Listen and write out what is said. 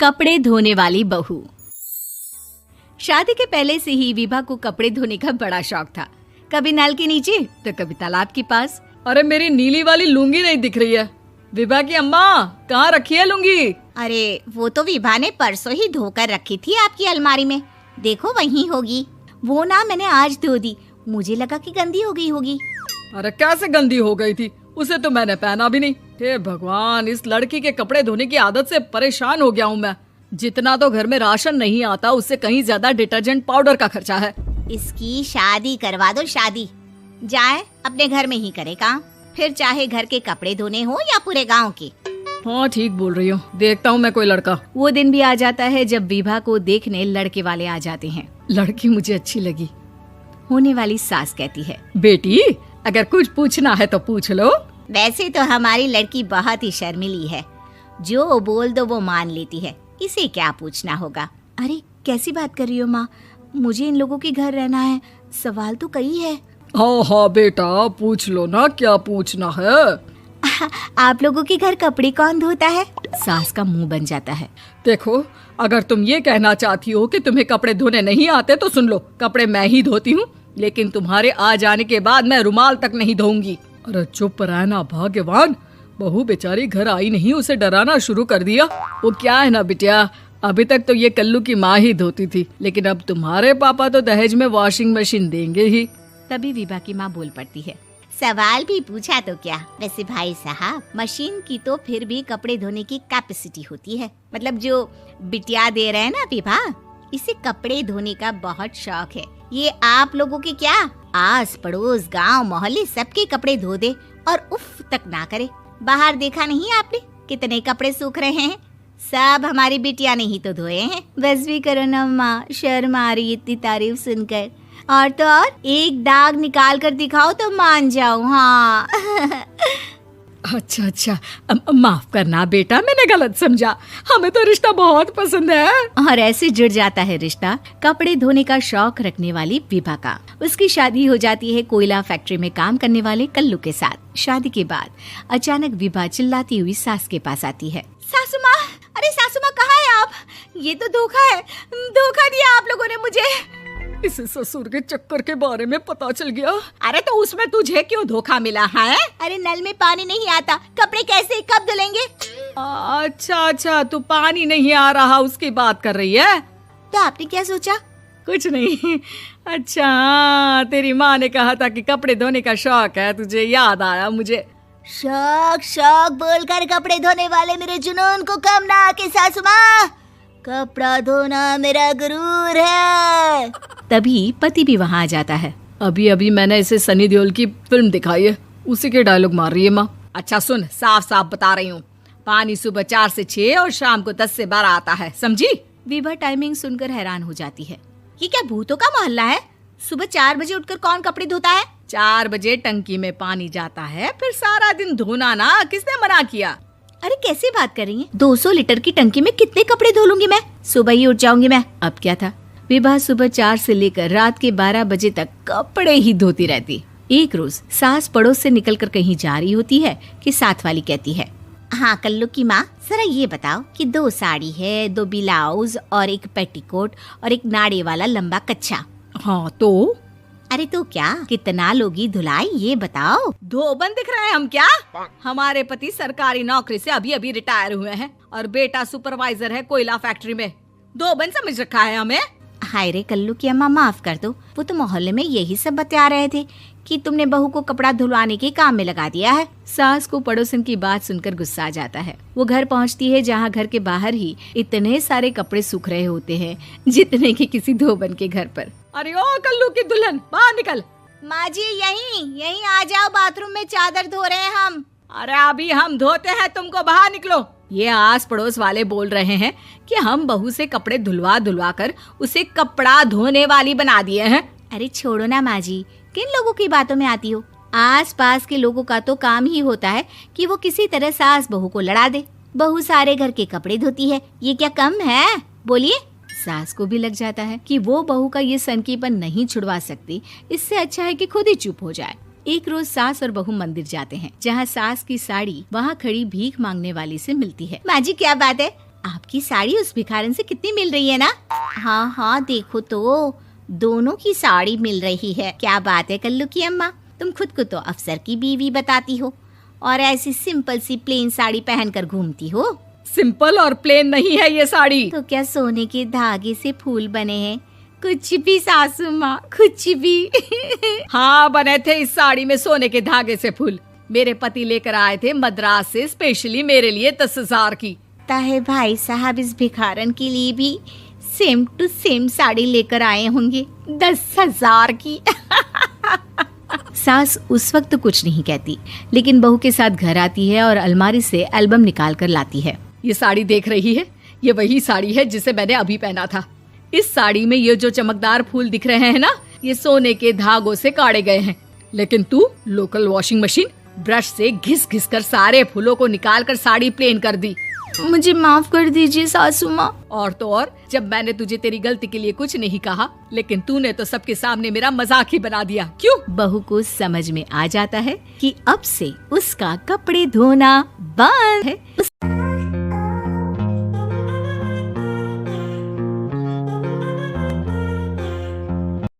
कपड़े धोने वाली बहू। शादी के पहले से ही विभा को कपड़े धोने का बड़ा शौक था। कभी नल के नीचे तो कभी तालाब के पास। अरे मेरी नीली वाली लुंगी नहीं दिख रही है। विभा की अम्मा, कहाँ रखी है लुंगी? अरे वो तो विभा ने परसों ही धोकर रखी थी आपकी अलमारी में, देखो वहीं होगी। वो ना मैंने आज धो दी, मुझे लगा कि गंदी हो गई होगी। अरे कैसे गंदी हो गई थी? उसे तो मैंने पहना भी नहीं। हे भगवान, इस लड़की के कपड़े धोने की आदत से परेशान हो गया हूँ मैं। जितना तो घर में राशन नहीं आता, उससे कहीं ज्यादा डिटर्जेंट पाउडर का खर्चा है। इसकी शादी करवा दो, शादी जाए अपने घर में ही करे काम, फिर चाहे घर के कपड़े धोने हो या पूरे गांव के। हाँ ठीक बोल रही हूँ, देखता हूँ मैं कोई लड़का। वो दिन भी आ जाता है जब विभा को देखने लड़के वाले आ जाते हैं। लड़की मुझे अच्छी लगी। होने वाली सास कहती है, बेटी अगर कुछ पूछना है तो पूछ लो। वैसे तो हमारी लड़की बहुत ही शर्मीली है, जो बोल दो वो मान लेती है, इसे क्या पूछना होगा। अरे कैसी बात कर रही हो माँ, मुझे इन लोगों के घर रहना है, सवाल तो कई है। हाँ हाँ बेटा, पूछ लो ना, क्या पूछना है। आप लोगों के घर कपड़े कौन धोता है? सास का मुंह बन जाता है। देखो, अगर तुम ये कहना चाहती हो कि तुम्हें कपड़े धोने नहीं आते तो सुन लो, कपड़े मैं ही धोती हूँ, लेकिन तुम्हारे आ जाने के बाद मैं रुमाल तक नहीं धोऊंगी। अरे चुप रहना भाग्यवान, बहू बेचारी घर आई नहीं, उसे डराना शुरू कर दिया। वो क्या है ना बिटिया, अभी तक तो ये कल्लू की माँ ही धोती थी, लेकिन अब तुम्हारे पापा तो दहेज में वॉशिंग मशीन देंगे ही। तभी विभा की माँ बोल पड़ती है, सवाल भी पूछा तो क्या। वैसे भाई साहब, मशीन की तो फिर भी कपड़े धोने की कैपेसिटी होती है। मतलब जो बिटिया दे रहे हैं ना विभा, इसे कपड़े धोने का बहुत शौक है। ये आप लोगों के क्या, आस पड़ोस गांव मोहल्ले सबके कपड़े धो दे और उफ तक ना करे। बाहर देखा नहीं आपने कितने कपड़े सूख रहे हैं? सब हमारी बिटिया ने ही तो धोए हैं। बस भी करो ना माँ, शर्म आ रही इतनी तारीफ सुनकर। और तो और एक दाग निकाल कर दिखाओ तो मान जाऊं। हाँ अच्छा, माफ करना बेटा, मैंने गलत समझा। हमें तो रिश्ता बहुत पसंद है। और ऐसे जुड़ जाता है रिश्ता कपड़े धोने का शौक रखने वाली विभा का। उसकी शादी हो जाती है कोयला फैक्ट्री में काम करने वाले कल्लू के साथ। शादी के बाद अचानक विभा चिल्लाती हुई सास के पास आती है। सासू माँ, अरे सासू माँ कहाँ है आप? ये तो धोखा है, धोखा दिया आप लोगों ने मुझे। इसे ससुर के चक्कर के बारे में पता चल गया। अरे तो उसमें तुझे क्यों धोखा मिला है? अरे नल में पानी नहीं आता, कपड़े कैसे कब धुलेंगे? अच्छा, तू पानी नहीं आ रहा उसकी बात कर रही है। तो आपने क्या सोचा? कुछ नहीं। अच्छा, तेरी माँ ने कहा था कि कपड़े धोने का शौक है तुझे, याद आया मुझे। शौक बोलकर कपड़े धोने वाले मेरे जुनून को कम ना आके सासू माँ, कपड़ा धोना मेरा गुरूर है। तभी पति भी वहाँ आ जाता है। अभी मैंने इसे सनी देओल की फिल्म दिखाई है, उसी के डायलॉग मार रही है माँ। अच्छा सुन, साफ साफ बता रही हूँ, पानी सुबह 4 से 6 और शाम को 10 से 12 आता है, समझी? विभा टाइमिंग सुनकर हैरान हो जाती है। ये क्या भूतों का मोहल्ला है? सुबह 4 बजे उठकर कौन कपड़े धोता है? 4 बजे टंकी में पानी जाता है, फिर सारा दिन धोना ना, किसने मना किया? अरे कैसी बात कर रही हैं? 200 लीटर की टंकी में कितने कपड़े धो लूंगी मैं? सुबह ही उठ जाऊंगी मैं। अब क्या था, विभा सुबह 4 से लेकर रात के 12 बजे तक कपड़े ही धोती रहती। एक रोज सास पड़ोस से निकलकर कहीं जा रही होती है कि साथ वाली कहती है, हाँ कल्लू की माँ, जरा ये बताओ कि 2 साड़ी है, 2 ब्लाउज और एक पेटीकोट और एक नाड़े वाला लंबा कच्छा। हाँ तो? अरे तो क्या, कितना लोगी धुलाई ये बताओ। धोबन दिख रहे हैं हम क्या? हमारे पति सरकारी नौकरी से अभी रिटायर हुए हैं और बेटा सुपरवाइजर है कोयला फैक्ट्री में। धोबन समझ रखा है हमें? हाय रे कल्लू की अम्मा, माफ कर दो, वो तो मोहल्ले में यही सब बता रहे थे कि तुमने बहू को कपड़ा धुलवाने के काम में लगा दिया है। सास को पड़ोसन की बात सुनकर गुस्सा आ जाता है। वो घर पहुंचती है जहां घर के बाहर ही इतने सारे कपड़े सूख रहे होते हैं जितने कि किसी धोबन के घर पर। अरे ओ कल्लू की दुल्हन, बाहर निकल। माँ जी यहीं आ जाओ, बाथरूम में चादर धो रहे हैं हम। अरे अभी हम धोते हैं, तुमको बाहर निकलो। ये आस पड़ोस वाले बोल रहे हैं कि हम बहू से कपड़े धुलवा कर उसे कपड़ा धोने वाली बना दिए हैं। अरे छोड़ो ना माँ जी, किन लोगों की बातों में आती हो? आस पास के लोगों का तो काम ही होता है कि वो किसी तरह सास बहू को लड़ा दे। बहू सारे घर के कपड़े धोती है, ये क्या कम है? बोलिए। सास को भी लग जाता है कि वो बहू का ये सनकीपन नहीं छुड़वा सकती, इससे अच्छा है कि खुद ही चुप हो जाए। एक रोज सास और बहू मंदिर जाते हैं, जहाँ सास की साड़ी वहाँ खड़ी भीख मांगने वाली से मिलती है। माँ जी क्या बात है, आपकी साड़ी उस भिखारन से कितनी मिल रही है ना? हाँ हाँ, देखो तो दोनों की साड़ी मिल रही है। क्या बात है कल्लू की अम्मा, तुम खुद को तो अफसर की बीवी बताती हो और ऐसी सिंपल सी प्लेन साड़ी पहनकर घूमती हो। सिंपल और प्लेन नहीं है ये साड़ी। तो क्या सोने के धागे से फूल बने हैं? कुछ भी सासू माँ, कुछ भी। हाँ, बने थे इस साड़ी में सोने के धागे से फूल। मेरे पति लेकर आए थे मद्रास से स्पेशली मेरे लिए 10,000 की। ताहे भाई साहब इस भिखारन के लिए भी सेम टू सेम साड़ी लेकर आए होंगे 10,000 की। सास उस वक्त कुछ नहीं कहती, लेकिन बहू के साथ घर आती है और अलमारी से एल्बम निकाल कर लाती है। ये साड़ी देख रही है, ये वही साड़ी है जिसे मैंने अभी पहना था। इस साड़ी में ये जो चमकदार फूल दिख रहे हैं ना, ये सोने के धागों से काढ़े गए हैं। लेकिन तू लोकल वॉशिंग मशीन ब्रश से घिस घिस कर सारे फूलों को निकाल कर साड़ी प्लेन कर दी। मुझे माफ कर दीजिए सासू माँ। और तो और, जब मैंने तुझे तेरी गलती के लिए कुछ नहीं कहा, लेकिन तूने तो सबके सामने मेरा मजाक ही बना दिया। क्यों? बहू को समझ में आ जाता है कि अब से उसका कपड़े धोना बंद है।